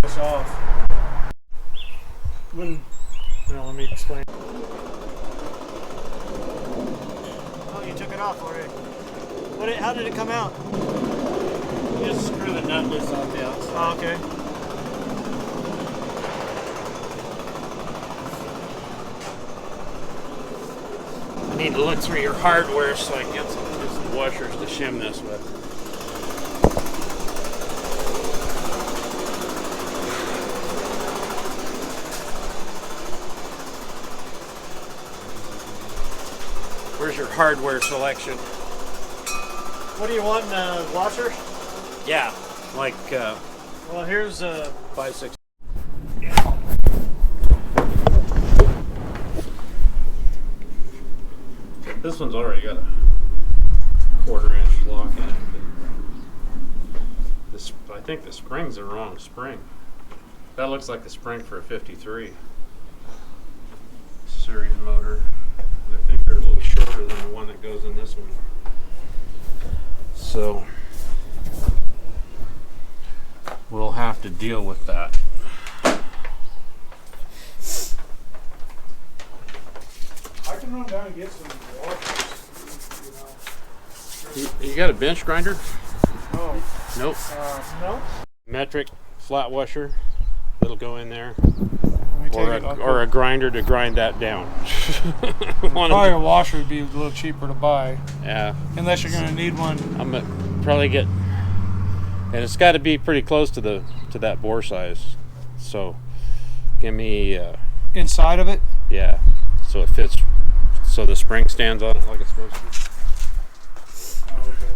push off. When, well, let me explain. Oh, you took it off already. How did it come out? You just screw the nut loose off the outside. Oh, okay. I need to look through your hardware so I can get some washers to shim this with. Where's your hardware selection? What do you want, washer? Yeah, like Well, here's 5, 6. This one's already got a 1/4-inch lock in it. This, I think the spring's the wrong spring. That looks like the spring for a 53 series motor. I think they're a little shorter than the one that goes in this one. So we'll have to deal with that. I can run down and get some washers. You got a bench grinder? Oh. Nope. No? Metric flat washer that'll go in there. Or A grinder to grind that down. probably a washer would be a little cheaper to buy. Yeah. Unless you're going to need one. I'm gonna probably get, and it's got to be pretty close to that bore size. So, give me. Inside of it? Yeah. So it fits. So the spring stands on it like it's supposed to. Oh, okay.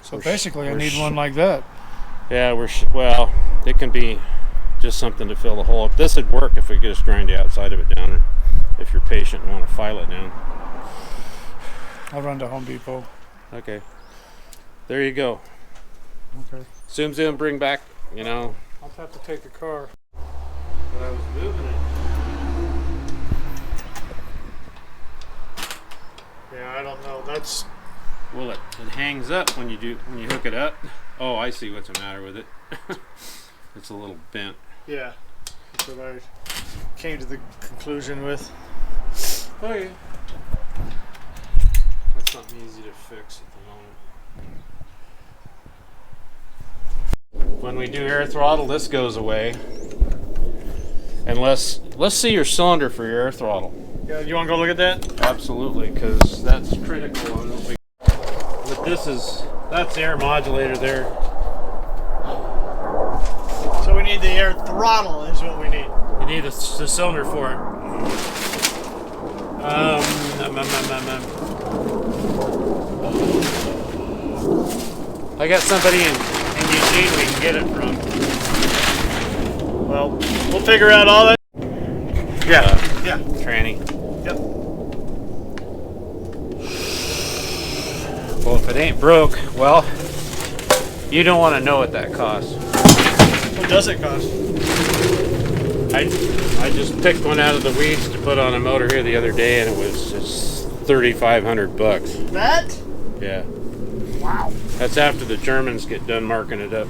So basically, I need one like that. Yeah, well, it can be just something to fill the hole up. This would work if we could just grind the outside of it down, or if you're patient and want to file it down. I'll run to Home Depot. Okay. There you go. Okay. Zooms in, bring back, you know. I'll have to take the car. But I was moving it. Yeah, I don't know. That's. Well, it hangs up when you hook it up. Oh, I see what's the matter with it. It's a little bent. Yeah. That's what I came to the conclusion with. Okay. That's something easy to fix at the moment. When we do air throttle, this goes away. And let's see your cylinder for your air throttle. Yeah, you want to go look at that? Absolutely, because that's critical on what we. But that's the air modulator there. So we need the air throttle is what we need. You need the cylinder for it. I got somebody in Eugene we can get it from. Well, we'll figure out all that. Yeah. Yeah. Tranny. Yep. Well, if it ain't broke, well, you don't want to know what that costs. What does it cost? I just picked one out of the weeds to put on a motor here the other day, and it was just $3,500. That? Yeah. Wow. That's after the Germans get done marking it up.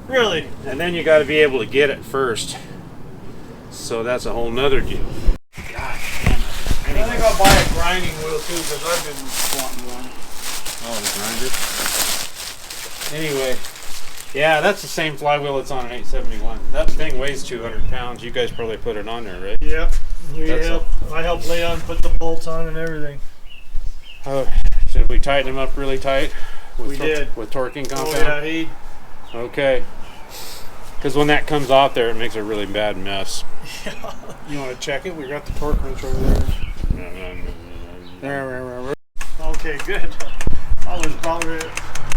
Really? And then you got to be able to get it first. So that's a whole nother deal. God damn it. Anyway. I think I'll buy a grinding wheel too, because I've been wanting one. Oh, the grinder. Anyway, yeah, that's the same flywheel that's on an 871. That thing weighs 200 pounds. You guys probably put it on there, right? Yep. I helped Leon put the bolts on and everything. Oh, should we tighten them up really tight? We did. With torquing compound? Oh, yeah, Okay. Because when that comes off there, it makes a really bad mess. Yeah. You want to check it? We got the torque wrench over there. Okay, good. I was probably.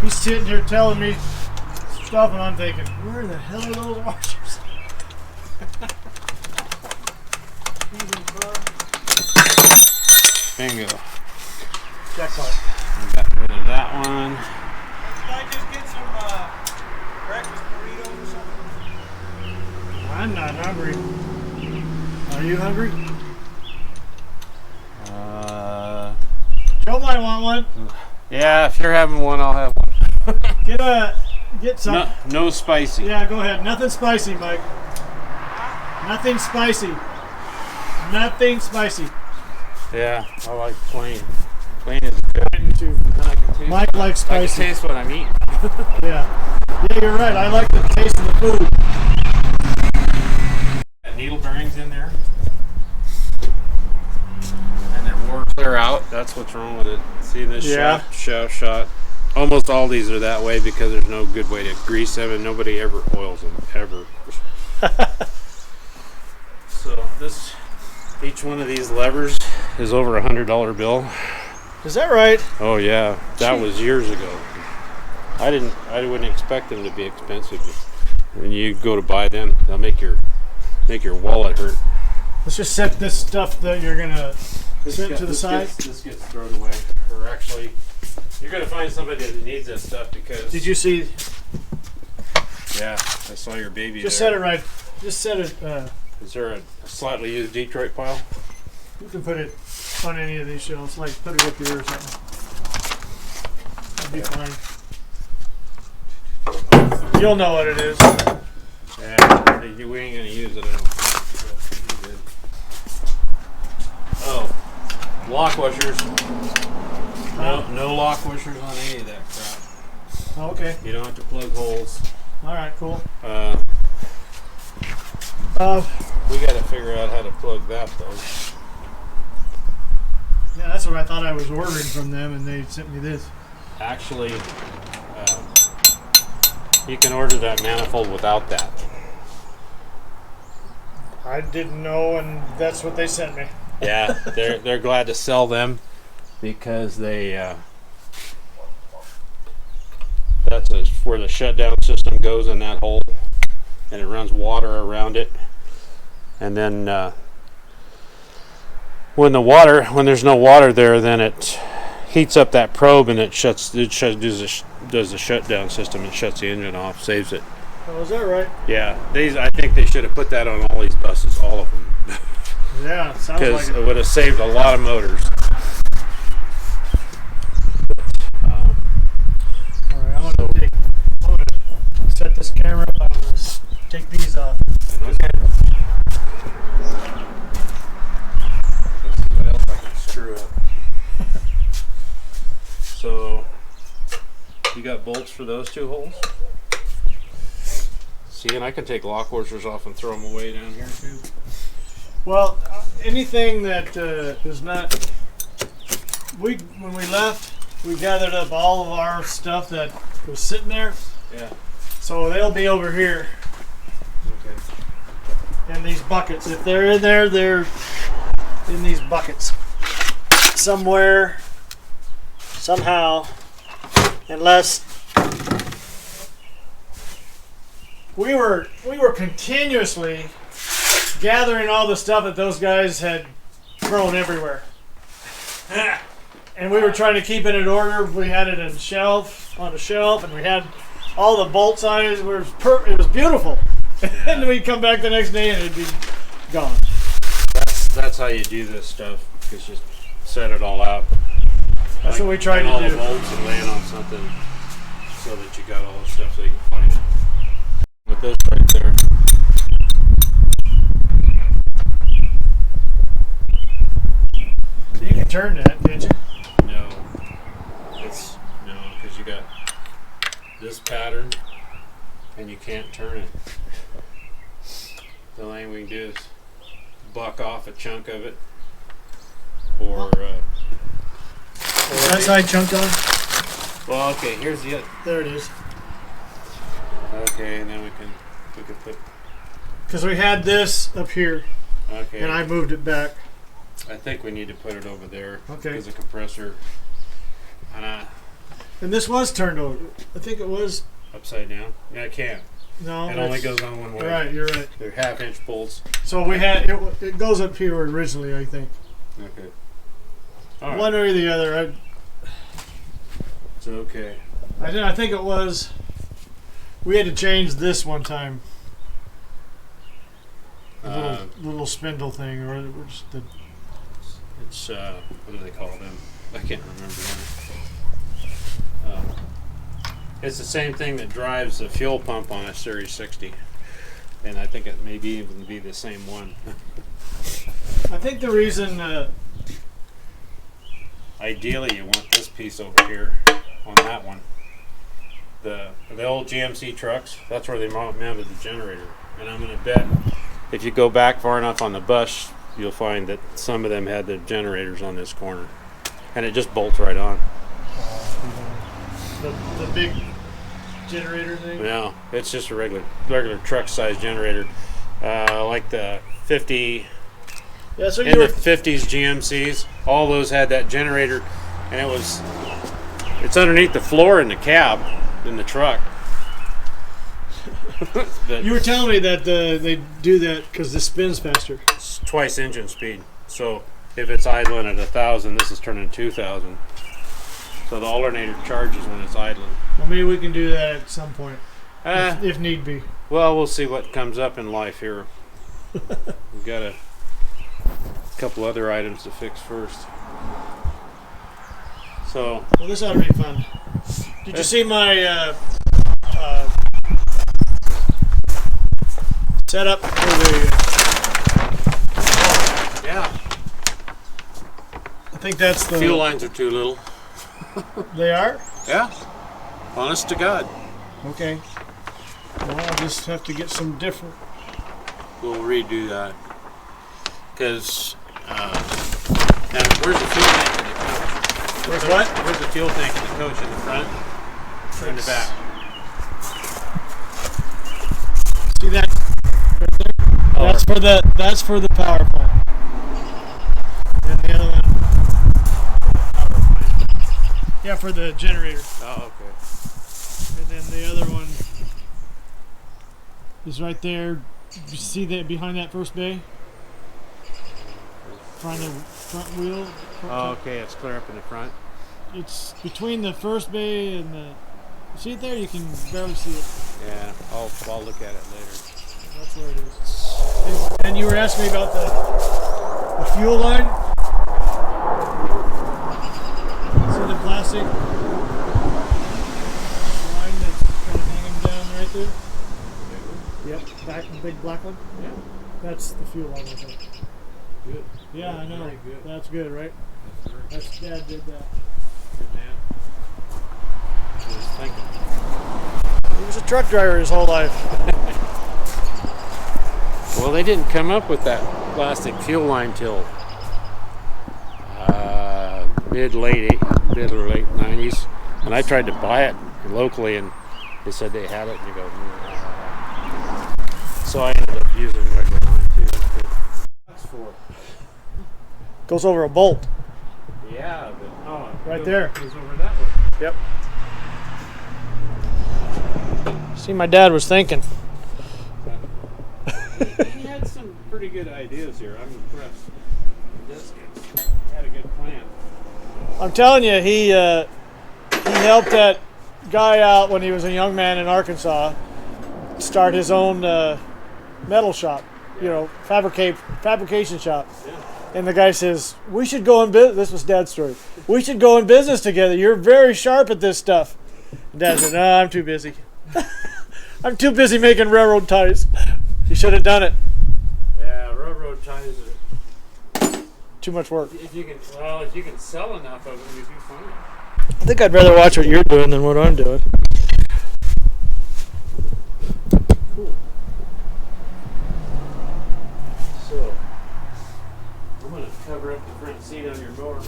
He's sitting here telling me stuff, and I'm thinking, where the hell are those washers? Bingo. Jackpot. We got rid of that one. Did I just get some breakfast burritos or something? I'm not hungry. Are you hungry? Joe might want one. Yeah, if you're having one, I'll have one. Get a Get some. No spicy. Yeah, go ahead. Nothing spicy, Mike. Nothing spicy. Nothing spicy. Yeah, I like plain. Plain is good. Mine too. Mike likes I can spicy. taste what I'm eating. Yeah. Yeah, you're right. I like the taste of the food. Got needle bearings in there. And they're wore clear out. That's what's wrong with it. See this shaft shot? Almost all these are that way because there's no good way to grease them and nobody ever oils them, ever. So each one of these levers is over $100 bill. Is that right? Oh yeah, that was years ago. I wouldn't expect them to be expensive. But when you go to buy them, they'll make your wallet hurt. Let's just set this stuff that you're gonna set to the side. This gets thrown away. Or actually, you're gonna find somebody that needs this stuff because. Did you see? Yeah, I saw your baby. Just there. set it right. Just set it. Is there a slightly used Detroit pile? You can put it on any of these shelves, like put it up here or something. That'd be fine. You'll know what it is. Yeah, we ain't gonna use it. I don't think. Oh, lock washers. No lock washers on any of that crap. Oh, okay. You don't have to plug holes. All right. Cool. We got to figure out how to plug that though. Yeah, that's what I thought I was ordering from them, and they sent me this. Actually, you can order that manifold without that. I didn't know, and that's what they sent me. Yeah, they're glad to sell them because they where the shutdown system goes in that hole, and it runs water around it, and then when there's no water there, then it heats up that probe and does the shutdown system and shuts the engine off, saves it. Oh, is that right? Yeah, I think they should have put that on all these buses, all of them. Yeah, sounds like Because it. it would have saved a lot of motors. All right, I'm gonna set this camera up. I'm gonna take these off. Okay. Let's see what else I can screw up. So, you got bolts for those two holes? See, and I can take lock washers off and throw them away down here too. Well, anything that is not. When we left, we gathered up all of our stuff that was sitting there. Yeah. So they'll be over here Okay. in these buckets. If they're in there, they're in these buckets somewhere, somehow, unless we were continuously gathering all the stuff that those guys had thrown everywhere. And we were trying to keep it in order. We had it on a shelf, and we had all the bolts on it. It was beautiful. Yeah. And then we'd come back the next day and it'd be gone. That's how you do this stuff. Is just set it all out. That's what we tried all to the do. bolts and lay it on something so that you got all the stuff so you can find it. With this right there. You can turn that, can't you? No, because you got this pattern and you can't turn it. The only thing we can do is buck off a chunk of it, or That side chunked on? well, okay. Here's the There it is. okay, and then we can put Because we had this up here, okay. and I moved it back. I think we need to put it over there. Okay. Because the compressor, And this was turned over. I think it was. upside down. Yeah, I can't. No. It only it's- goes on one way. Right, you're right. They're 1/2-inch bolts. So we had it goes up here originally, I think. Okay. All right. One or the other. It's okay. I think it was. We had to change this one time. The little spindle thing, or just the. It's what do they call them? I can't remember them. It's the same thing that drives the fuel pump on a Series 60. And I think it may even be the same one. I think the reason... Ideally, you want this piece over here on that one. The old GMC trucks, that's where they mounted the generator. And I'm going to bet if you go back far enough on the bus, you'll find that some of them had the generators on this corner. And it just bolts right on. The big generator thing? No, it's just a regular truck size generator. Like the 50... Yeah, so in the 50s GMCs, all those had that generator, and it's underneath the floor in the cab in the truck. You were telling me that they do that because this spins faster. It's twice engine speed. So if it's idling at 1,000, this is turning 2,000. So the alternator charges when it's idling. Well, maybe we can do that at some point, if need be. Well, we'll see what comes up in life here. We've got a couple other items to fix first. So, well, this ought to be fun. Did you see my setup for the? Yeah. I think that's the Fuel lines are too little. They are? Yeah. Honest to God. Okay. Well, I'll just have to get some different. We'll redo that. Because, now, where's the fuel tank in the coach? Where's what? Where's the fuel tank in the coach? In the front? Or in the back? See that? Right there? Oh. That's for the power plant. And the other one. Yeah, for the generator. Oh, okay. And then the other one is right there. You see that behind that first bay? Front wheel. Oh, okay. It's clear up in the front. It's between the first bay and the. See it there? You can barely see it. Yeah, I'll look at it later. That's where it is. And you were asking me about the fuel line. See the plastic line that's kind of hanging down right there? Yep, the big black one. Yeah. That's the fuel line right there. Good. Yeah, I know. Very good. That's good, right? That's Dad did that. Good man. He was thinking. He was a truck driver his whole life. Well, they didn't come up with that plastic fuel line till mid or late 90s, and I tried to buy it locally, and they said they had it, and you go, so I ended up using regular line too. That's for. Goes over a bolt. Yeah, but Right there. Goes over that way. Yep. See, my dad was thinking. He had some pretty good ideas here. I'm impressed. He had a good plan. I'm telling you, he helped that guy out when he was a young man in Arkansas start his own metal shop, fabrication shop. Yeah. And the guy says, we should go in business. This was Dad's story. We should go in business together. You're very sharp at this stuff. And Dad said, no, I'm too busy. I'm too busy making railroad ties. You should have done it. Yeah, railroad ties are Too much work. if you can sell enough of them, you'd be fine. I think I'd rather watch what you're doing than what I'm doing. Cool. So I'm gonna cover up the front seat on your mower.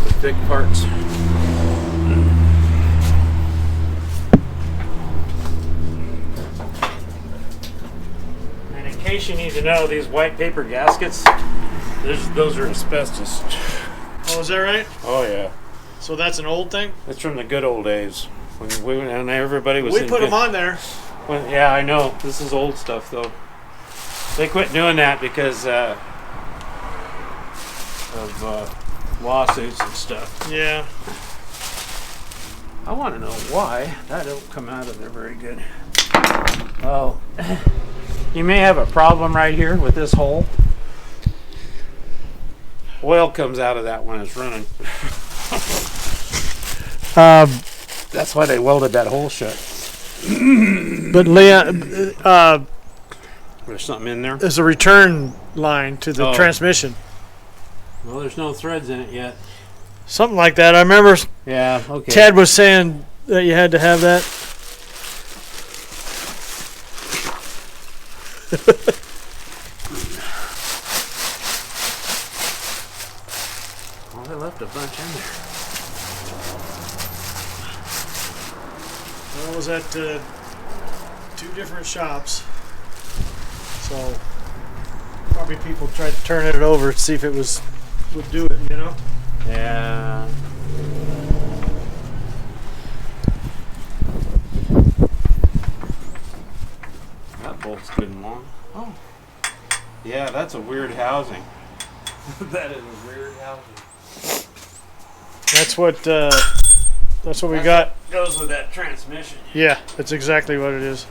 The thick parts. And in case you need to know, these white paper gaskets, those are asbestos. Oh, is that right? Oh yeah. So that's an old thing? It's from the good old days when everybody was. We put them on there. Yeah, I know. This is old stuff though. They quit doing that because of lawsuits and stuff. Yeah. I want to know why that don't come out of there very good. Oh, you may have a problem right here with this hole. Oil comes out of that when it's running. That's why they welded that hole shut. But Leon, There's something in there. there's a return line to the transmission. Well, there's no threads in it yet. Something like that. I remember Yeah, okay. Ted was saying that you had to have that. Well, they left a bunch in there. Well, I was at 2 different shops. So probably people tried to turn it over to see if it would do it, you know? Yeah. That bolt's good and long. Oh. Yeah, that's a weird housing. That is a weird housing. That's what we got. Goes with that transmission. Yeah, that's exactly what it is.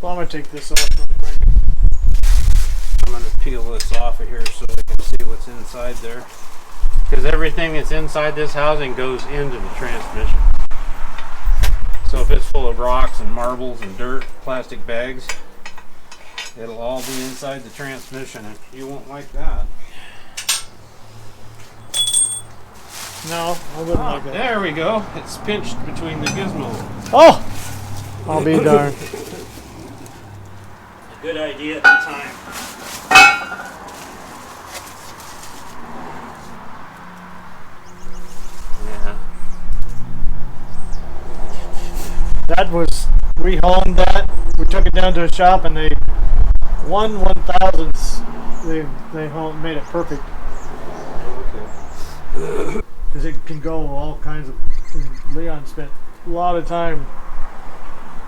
Well, I'm gonna take this off real quick. I'm going to peel this off of here so we can see what's inside there. Because everything that's inside this housing goes into the transmission. So if it's full of rocks and marbles and dirt, plastic bags, it'll all be inside the transmission, and you won't like that. No, I wouldn't like that. There we go. It's pinched between the gizmos. Oh! I'll be darned. A good idea at the time. Yeah. That was, we honed that. We took it down to a shop and they, 1/1000th, they honed, made it perfect. Okay. Because it can go all kinds of, Leon spent a lot of time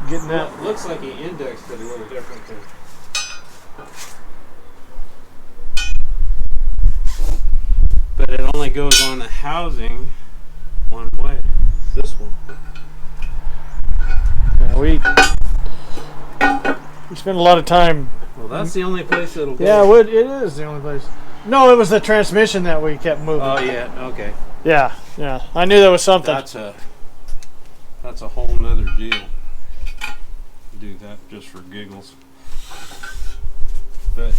getting that. Well, it looks like he indexed it a little different too. But it only goes on the housing one way. This one. Yeah, we spent a lot of time. Well, that's the only place it'll go. Yeah, it is the only place. No, it was the transmission that we kept moving. Oh yeah. Okay. Yeah, yeah. I knew there was something. That's a whole nother deal. Do that just for giggles. But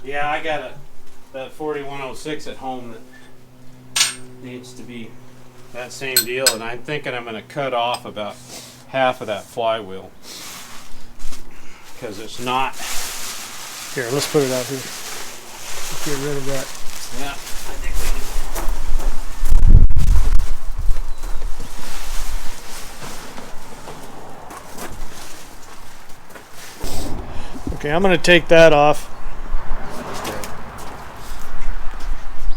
yeah, I got that 4106 at home that needs to be that same deal, and I'm thinking I'm going to cut off about half of that flywheel because it's not. Here, let's put it out here. Let's get rid of that. Yeah, I think we can. Okay, I'm going to take that off.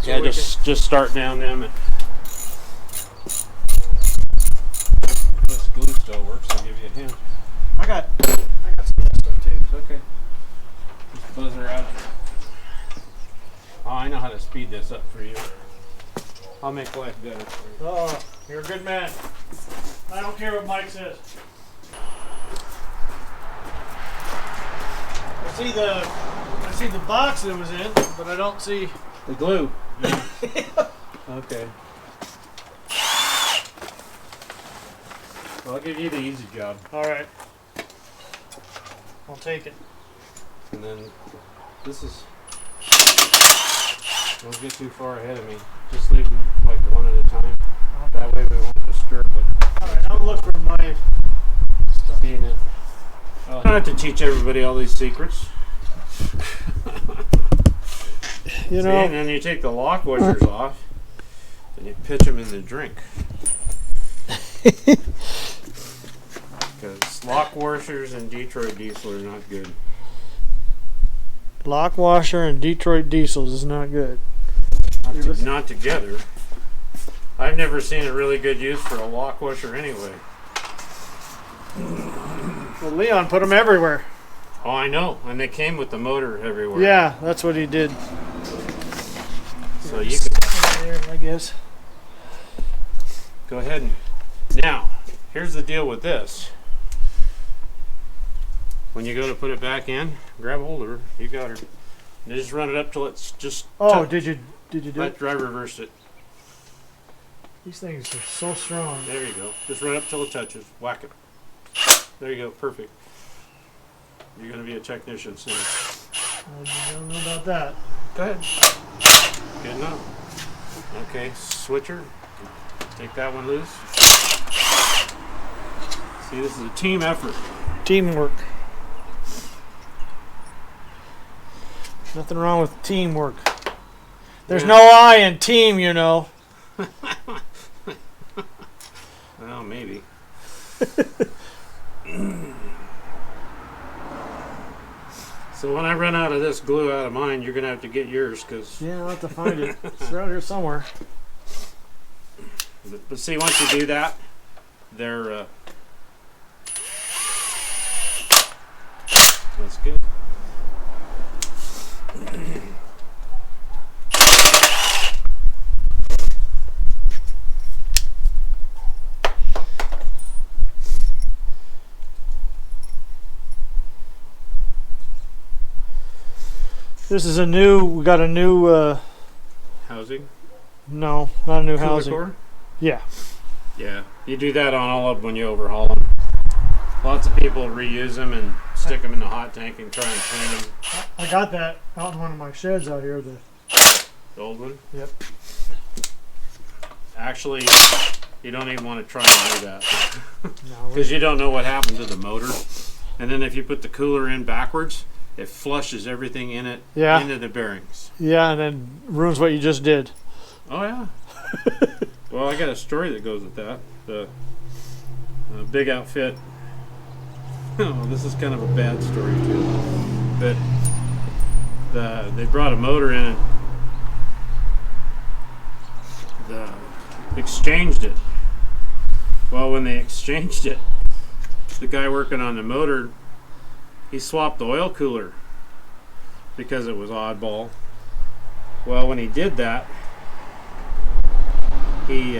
Yeah, just start down them and this glue still works. I'll give you a hint. I got some of that stuff too. It's okay. Just buzzer out. Oh, I know how to speed this up for you. I'll make life better for you. Oh, you're a good man. I don't care what Mike says. I see the box it was in, but I don't see the glue. Okay. Well, I'll give you the easy job. All right. I'll take it. And then this is. Don't get too far ahead of me. Just leave them like one at a time. That way we won't disturb it. All right. I'll look for my stuff. Seeing it. I don't have to teach everybody all these secrets. You know. See, and then you take the lock washers off, and you pitch them in the drink. Because lock washers and Detroit diesel are not good. Lock washer and Detroit diesels is not good. Not together. I've never seen a really good use for a lock washer anyway. Well, Leon put them everywhere. Oh, I know. And they came with the motor everywhere. Yeah, that's what he did. So you can. There, I guess. go ahead and now. Here's the deal with this. When you go to put it back in, grab a hold of her. You got her. And just run it up till it's just. Oh, did you do it? I reversed it. These things are so strong. There you go. Just run up till it touches. Whack it. There you go. Perfect. You're going to be a technician soon. I don't know about that. Go ahead. Good enough. Okay, switcher. Take that one loose. See, this is a team effort. Teamwork. Nothing wrong with teamwork. There's no I in team, you know. Well, maybe. So when I run out of this glue out of mine, you're going to have to get yours, because... Yeah, I'll have to find it. It's around here somewhere. But see, once you do that, they're... That's good. This is we got a new, Housing? no, not a new Cooler housing. core? Yeah. Yeah. You do that on all of them when you overhaul them. Lots of people reuse them and stick them in the hot tank and try and clean them. I got that out in one of my sheds out here. The old one? Yep. Actually, you don't even want to try and do that. No, Because you don't know what happened to the motor. And then if you put the cooler in backwards, it flushes everything in it into the bearings. yeah, and then ruins what you just did. Oh, yeah. Well, I got a story that goes with that. The big outfit. Oh, this is kind of a bad story, too. But they brought a motor in and exchanged it. Well, when they exchanged it, the guy working on the motor, he swapped the oil cooler because it was oddball. Well, when he did that, he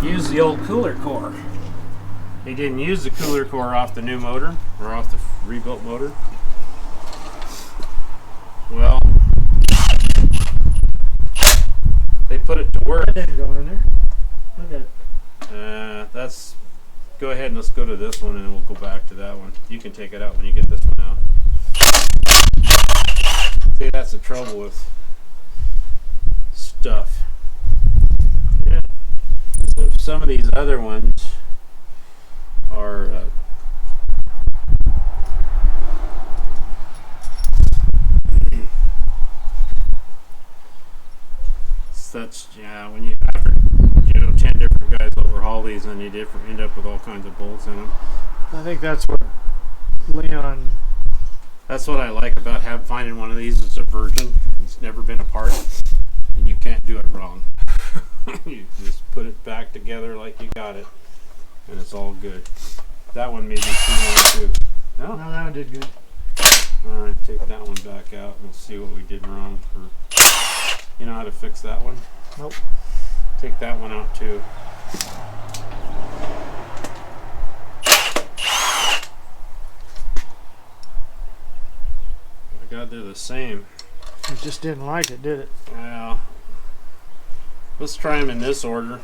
used the old cooler core. He didn't use the cooler core off the new motor or off the rebuilt motor. Well, they put it to work. That didn't go in there. Look at it. That's. Go ahead and let's go to this one, and then we'll go back to that one. You can take it out when you get this one out. See, that's the trouble with stuff. Yeah. So some of these other ones are such, yeah, when you after 10 different guys overhaul these, and you end up with all kinds of bolts in them. I think that's what Leon. That's what I like about finding one of these. It's a virgin. It's never been apart, and you can't do it wrong. You just put it back together like you got it, and it's all good. That one may be too long too. No, that one did good. All right, take that one back out, and we'll see what we did wrong. You know how to fix that one? Nope. Take that one out too. By God, they're the same. It just didn't like it, did it? Well, let's try them in this order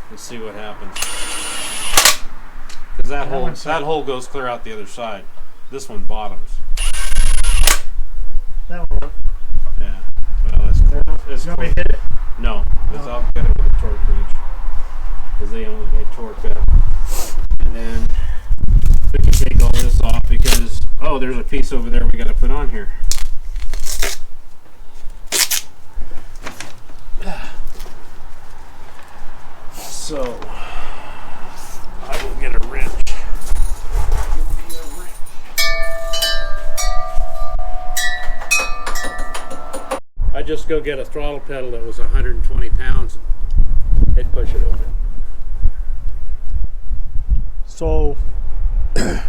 and see what happens. Because that hole goes clear out the other side. This one bottoms. That one worked. Yeah. Well, it's You want me to hit it? No, because I'll get it with a torque wrench. Because they torque up. And then we can take all this off because, oh, there's a piece over there we got to put on here. So, I will get a wrench. I just go get a throttle pedal that was 120 pounds and it'd push it open. So, a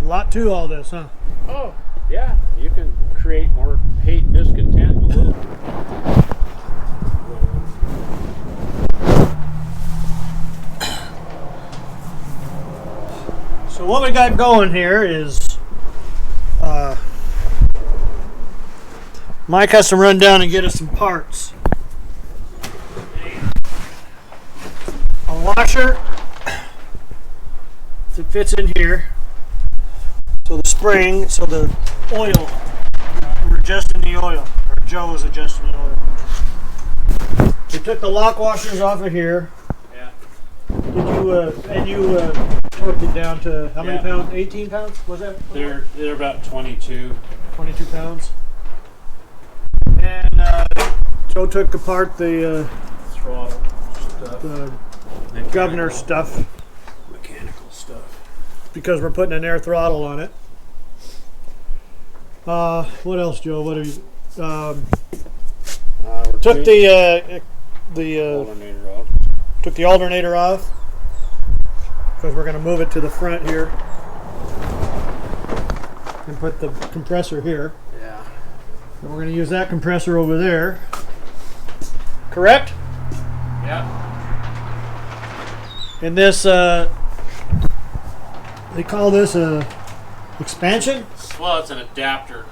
lot to all this, huh? Oh, yeah, you can create more hate and discontent a little. So what we got going here is Mike has to run down and get us some parts. A washer that fits in here. So the spring, so the oil, we're adjusting the oil, or Joe was adjusting the oil. We took the lock washers off of here. Yeah. Did you torqued it down to how many pounds? 18 pounds? Was that? They're about 22. 22 pounds. And Joe took apart the Throttle stuff. the governor stuff Mechanical stuff. because we're putting an air throttle on it. What else, Joe? What have you? Took the alternator off. took the alternator off because we're going to move it to the front here and put the compressor here. Yeah. And we're going to use that compressor over there. Correct? Yeah. And this, they call this a expansion. Well, it's an adapter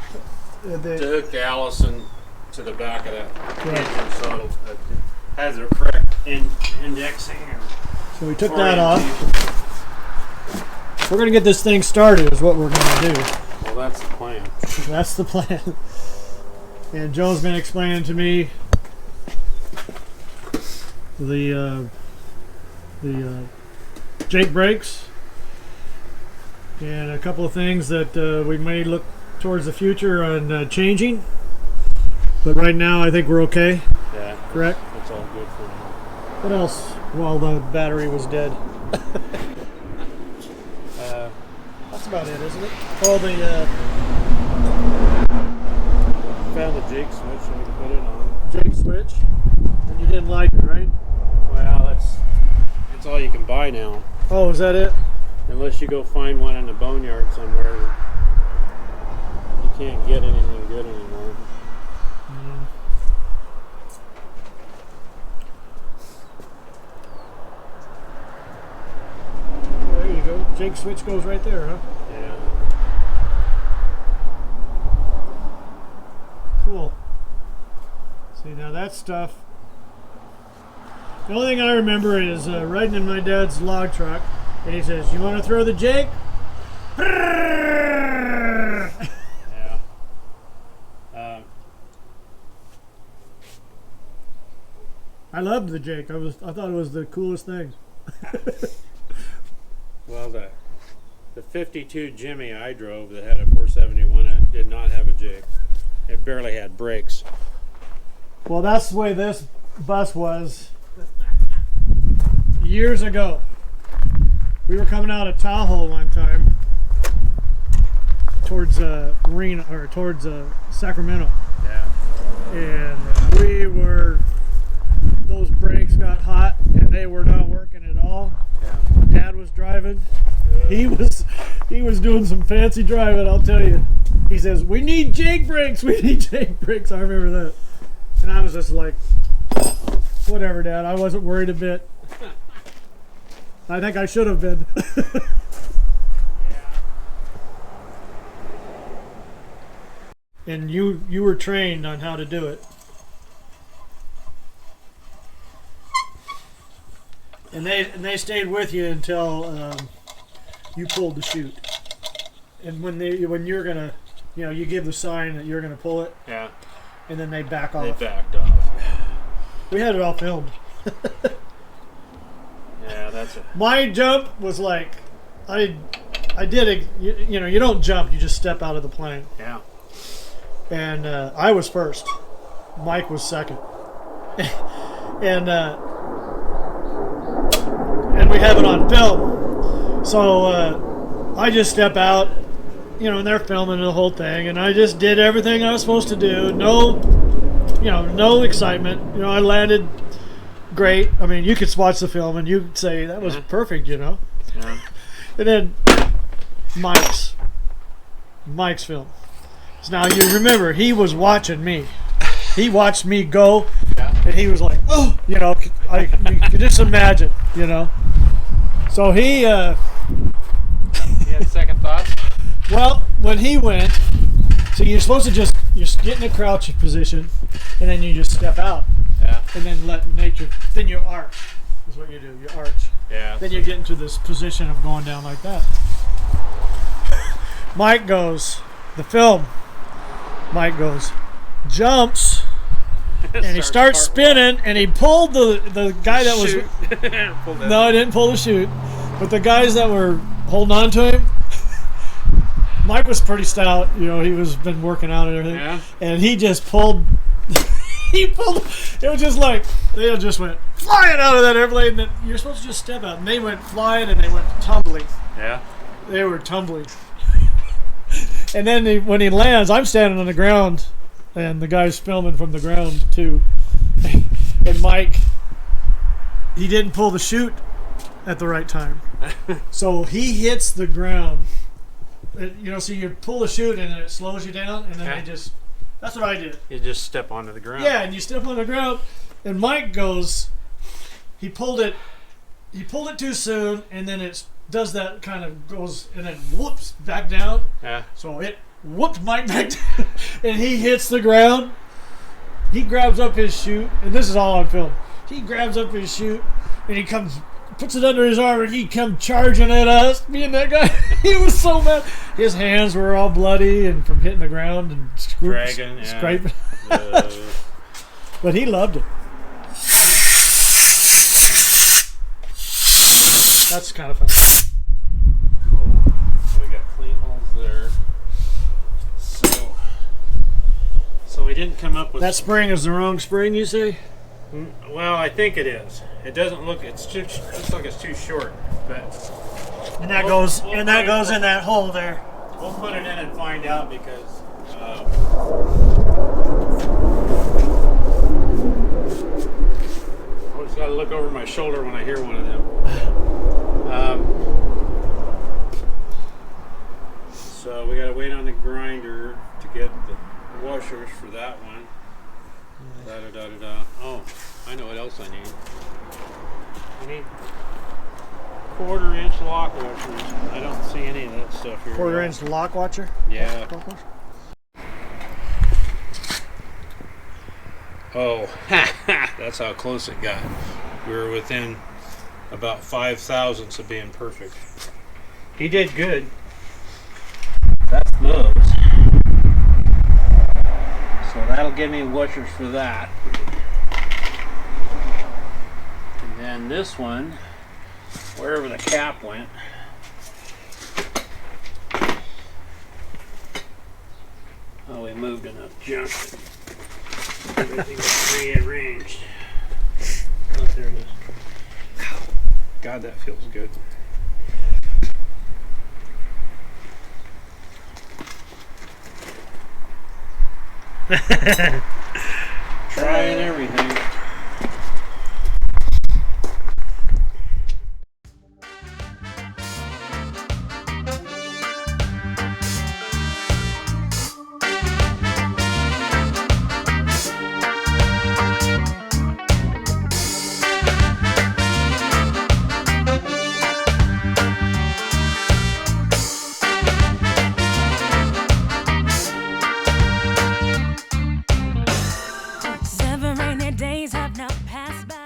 to The- hook the Allison to the back of that Right. engine, so it has the correct indexing. So we took that off. We're going to get this thing started is what we're going to do. Well, that's the plan. That's the plan. And Joe's been explaining to me the Jake brakes and a couple of things that we may look towards the future on changing. But right now I think we're okay. Yeah. Correct? It's all good for now. What else while the battery was dead? That's about it, isn't it? Oh, Found the Jake switch so we can put it on. Jake switch. And you didn't like it, right? Well, it's all you can buy now. Oh, is that it? Unless you go find one in the boneyard somewhere, you can't get anything good anymore. There you go. Jake switch goes right there, huh? Yeah. Cool. See, now that stuff. The only thing I remember is riding in my dad's log truck, and he says, "You want to throw the Jake?" Yeah. I loved the Jake. I thought it was the coolest thing. Well, the 52 Jimmy I drove that had a 471 it did not have a Jake. It barely had brakes. Well, that's the way this bus was years ago. We were coming out of Tahoe one time towards Reno or towards Sacramento, Yeah. and those brakes got hot and they were not working at all. Yeah. Dad was driving. He was doing some fancy driving, I'll tell you. He says, "We need Jake brakes. We need Jake brakes." I remember that. And I was just like, whatever, Dad. I wasn't worried a bit. I think I should have been. And you were trained on how to do it. And they stayed with you until you pulled the chute. And when you're gonna, you give the sign that you're gonna pull it, Yeah. and then they back off. They backed off. We had it all filmed. Yeah, that's it. My jump was like, I did it. You don't jump. You just step out of the plane. Yeah. And I was first. Mike was second. and we have it on film. So I just step out, and they're filming the whole thing, and I just did everything I was supposed to do. No excitement. I landed great. I mean, you could watch the film and you'd say that was perfect, Yeah. And then Mike's film. So now you remember, he was watching me. He watched me go, and he was like, "Oh," you could just imagine, So he, You had second thoughts? Well, when he went, so you're supposed to just get in a crouch position, and then you just step out, Yeah. and then let nature. Then you arch. Is what you do. You arch. Yeah. Then you get into this position of going down like that. Mike goes, the film. Mike goes, jumps, and he starts spinning, and he pulled the guy that was. No, I didn't pull the chute, but the guys that were holding on to him. Mike was pretty stout, you know. He was been working out and everything, Yeah. and he just pulled. He pulled. It was just like they just went flying out of that airplane. That you're supposed to just step out, and they went flying and they went tumbling. Yeah. They were tumbling. And then when he lands, I'm standing on the ground, and the guy's filming from the ground too. And Mike, he didn't pull the chute at the right time, so he hits the ground. You know, so you pull the chute and it slows you down, and then Yeah. they just. That's what I did. You just step onto the ground. Yeah, and you step on the ground, and Mike goes. He pulled it too soon, and then it does that kind of goes and then whoops back down. Yeah. So it whooped Mike back down, and he hits the ground. He grabs up his chute, and this is all on film. He grabs up his chute, and he puts it under his arm, and he come charging at us. Me and that guy, he was so mad. His hands were all bloody and from hitting the ground and Dragging, scraping. But he loved it. That's kind of fun. Cool. We got clean holes there. So we didn't come up with That spring is the wrong spring, you say? Well, I think it is. It doesn't look. Looks like it's too short, but And that goes in that hole there. we'll put it in and find out because. I always got to look over my shoulder when I hear one of them. So we got to wait on the grinder to get the washers for that one. Da da da da da. Oh, I know what else I need. I need 1/4 inch lock washers. I don't see any of that stuff here. 1/4 inch lock watcher? Yeah. Lock watcher? Oh, that's how close it got. We were within about 5 thousandths of being perfect. He did good. That's those. So that'll give me washers for that. And then this one, wherever the cap went. Oh, we moved enough junk. Everything was rearranged. Oh, there it is. God, that feels good. Trying everything. Seven rainy days have now passed by.